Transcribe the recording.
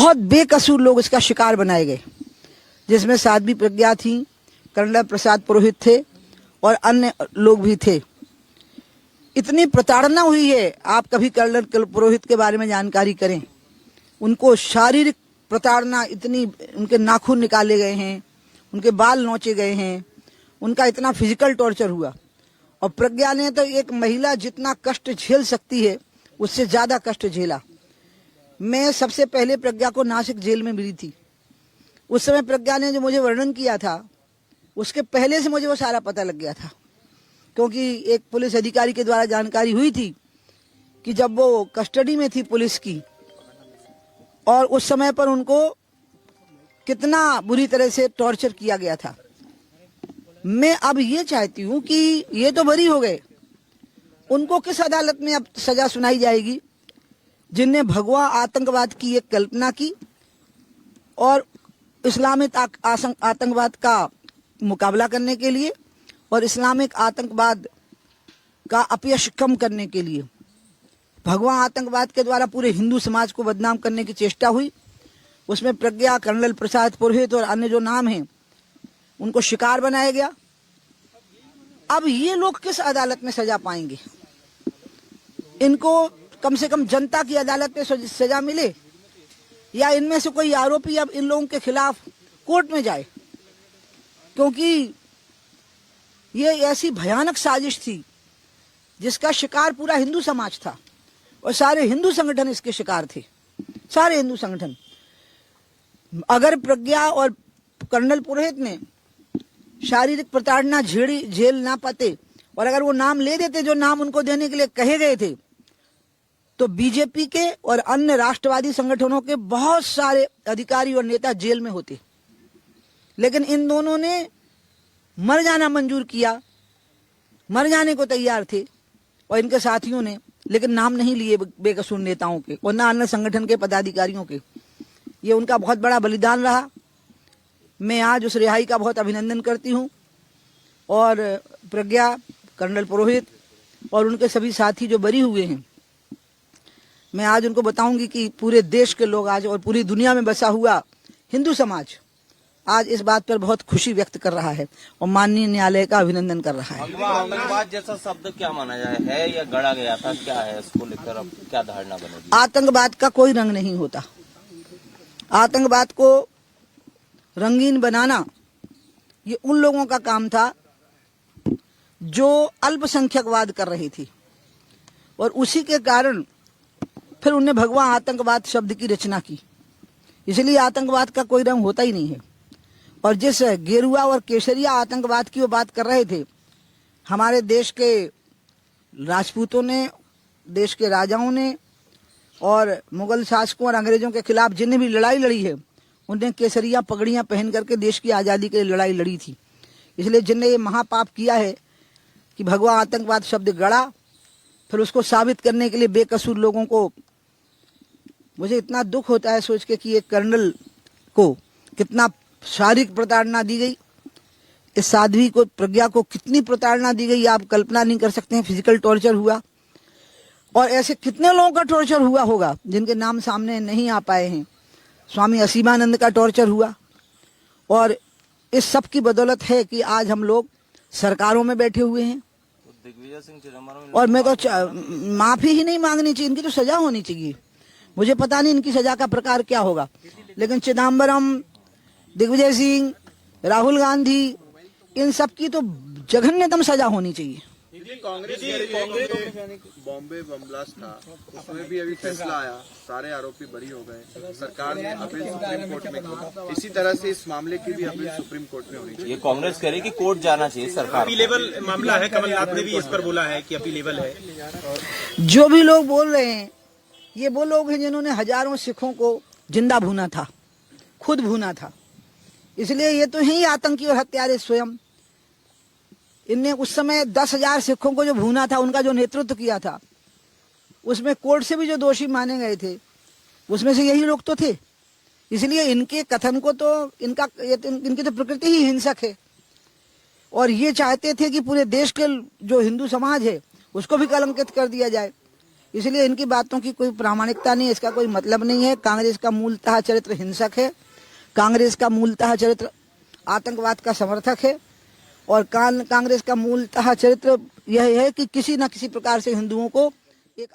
बहुत बेकसूर लोग इसका शिकार बनाए गए, जिसमें साध्वी प्रज्ञा थी, कर्नल प्रसाद पुरोहित थे और अन्य लोग भी थे। इतनी प्रताड़ना हुई है, आप कभी कर्नल पुरोहित के बारे में जानकारी करें। उनको शारीरिक प्रताड़ना इतनी, उनके नाखून निकाले गए हैं, उनके बाल नोचे गए हैं, उनका इतना फिजिकल टॉर्चर हुआ। और प्रज्ञा ने तो एक महिला जितना कष्ट झेल सकती है उससे ज्यादा कष्ट झेला। मैं सबसे पहले प्रज्ञा को नासिक जेल में मिली थी। उस समय प्रज्ञा ने जो मुझे वर्णन किया था उसके पहले से मुझे वो सारा पता लग गया था, क्योंकि एक पुलिस अधिकारी के द्वारा जानकारी हुई थी कि जब वो कस्टडी में थी पुलिस की और उस समय पर उनको कितना बुरी तरह से टॉर्चर किया गया था। मैं अब ये चाहती हूं कि ये तो बरी हो गए, उनको किस अदालत में अब सजा सुनाई जाएगी जिनने भगवा आतंकवाद की एक कल्पना की और इस्लामिक आतंकवाद का मुकाबला करने के लिए और इस्लामिक आतंकवाद का अपयश कम करने के लिए भगवा आतंकवाद के द्वारा पूरे हिंदू समाज को बदनाम करने की चेष्टा हुई। उसमें प्रज्ञा, कर्नल प्रसाद पुरोहित और अन्य जो नाम हैं उनको शिकार बनाया गया। अब ये लोग किस अदालत में सजा पाएंगे? इनको कम से कम जनता की अदालत में सजा मिले या इनमें से कोई आरोपी अब इन लोगों के खिलाफ कोर्ट में जाए, क्योंकि ये ऐसी भयानक साजिश थी जिसका शिकार पूरा हिंदू समाज था और सारे हिंदू संगठन इसके शिकार थे, सारे हिंदू संगठन। अगर प्रज्ञा और कर्नल पुरोहित ने शारीरिक प्रताड़ना झेल ना पाते और अगर वो नाम ले देते जो नाम उनको देने के लिए कहे गए थे, तो बीजेपी के और अन्य राष्ट्रवादी संगठनों के बहुत सारे अधिकारी और नेता जेल में होते। लेकिन इन दोनों ने मर जाना मंजूर किया, मर जाने को तैयार थे और इनके साथियों ने, लेकिन नाम नहीं लिए बेकसूर नेताओं के और न अन्य संगठन के पदाधिकारियों के। ये उनका बहुत बड़ा बलिदान रहा। मैं आज उस रिहाई का बहुत अभिनंदन करती हूँ और प्रज्ञा, कर्नल पुरोहित और उनके सभी साथी जो बरी हुए हैं, मैं आज उनको बताऊंगी कि पूरे देश के लोग आज और पूरी दुनिया में बसा हुआ हिंदू समाज आज इस बात पर बहुत खुशी व्यक्त कर रहा है और माननीय न्यायालय का अभिनंदन कर रहा है। आतंकवाद जैसा शब्द क्या माना जाए, है या गढ़ा गया था, क्या है इसको लेकर अब क्या धारणा बनेगी? आतंकवाद का कोई रंग नहीं होता। आतंकवाद को रंगीन बनाना ये उन लोगों का काम था जो अल्पसंख्यकवाद कर रही थी और उसी के कारण फिर उन्हें भगवा आतंकवाद शब्द की रचना की। इसलिए आतंकवाद का कोई रंग होता ही नहीं है। और जिस गेरुआ और केसरिया आतंकवाद की वो बात कर रहे थे, हमारे देश के राजपूतों ने, देश के राजाओं ने और मुगल शासकों और अंग्रेजों के खिलाफ जिन्हें भी लड़ाई लड़ी है, उन्हें केसरिया पगड़ियां पहन करके देश की आज़ादी के लिए लड़ाई लड़ी थी। इसलिए जिनने ये महापाप किया है कि भगवा आतंकवाद शब्द गढ़ा, फिर उसको साबित करने के लिए बेकसूर लोगों को, मुझे इतना दुख होता है सोच के कि एक कर्नल को कितना शारीरिक प्रताड़ना दी गई, इस साध्वी को, प्रज्ञा को कितनी प्रताड़ना दी गई आप कल्पना नहीं कर सकते हैं। फिजिकल टॉर्चर हुआ और ऐसे कितने लोगों का टॉर्चर हुआ होगा जिनके नाम सामने नहीं आ पाए हैं। स्वामी असीमानंद का टॉर्चर हुआ और इस सब की बदौलत है कि आज हम लोग सरकारों में बैठे हुए हैं। दिग्विजय सिंह चिदम्बरम, और मैं तो माफी ही नहीं मांगनी चाहिए, इनकी तो सजा होनी चाहिए। मुझे पता नहीं इनकी सजा का प्रकार क्या होगा, लेकिन चिदम्बरम, दिग्विजय सिंह, राहुल गांधी, इन सब की तो जघन्यतम सजा होनी चाहिए। कांग्रेस बॉम्बे बम ब्लास्ट था, उसमें भी अभी फैसला आया, सारे आरोपी बरी हो गए। सरकार ने अपील सुप्रीम कोर्ट में की, इसी तरह से इस मामले की भी अपील सुप्रीम कोर्ट में होनी चाहिए। ये कांग्रेस कह रही कि कोर्ट जाना चाहिए सरकार। अपीलेबल मामला है, कमलनाथ ने भी इस पर बोला है कि अपीलेबल है। जो भी लोग बोल रहे हैं ये वो लोग हैं जिन्होंने हजारों सिखों को जिंदा भूना था, खुद भूना था। इसलिए ये तो हैं ही आतंकी और हत्यारे स्वयं। इनने उस समय 10,000 सिखों को जो भूना था, उनका जो नेतृत्व किया था, उसमें कोर्ट से भी जो दोषी माने गए थे उसमें से यही लोग तो थे। इसलिए इनके कथन को तो इनकी तो प्रकृति ही हिंसक है और ये चाहते थे कि पूरे देश के जो हिंदू समाज है उसको भी कलंकित कर दिया जाए। इसलिए इनकी बातों की कोई प्रामाणिकता नहीं है, इसका कोई मतलब नहीं है। कांग्रेस का मूलतः चरित्र हिंसक है, कांग्रेस का मूलतः चरित्र आतंकवाद का समर्थक है और कांग्रेस का मूलतः चरित्र यह है कि किसी न किसी प्रकार से हिंदुओं को एक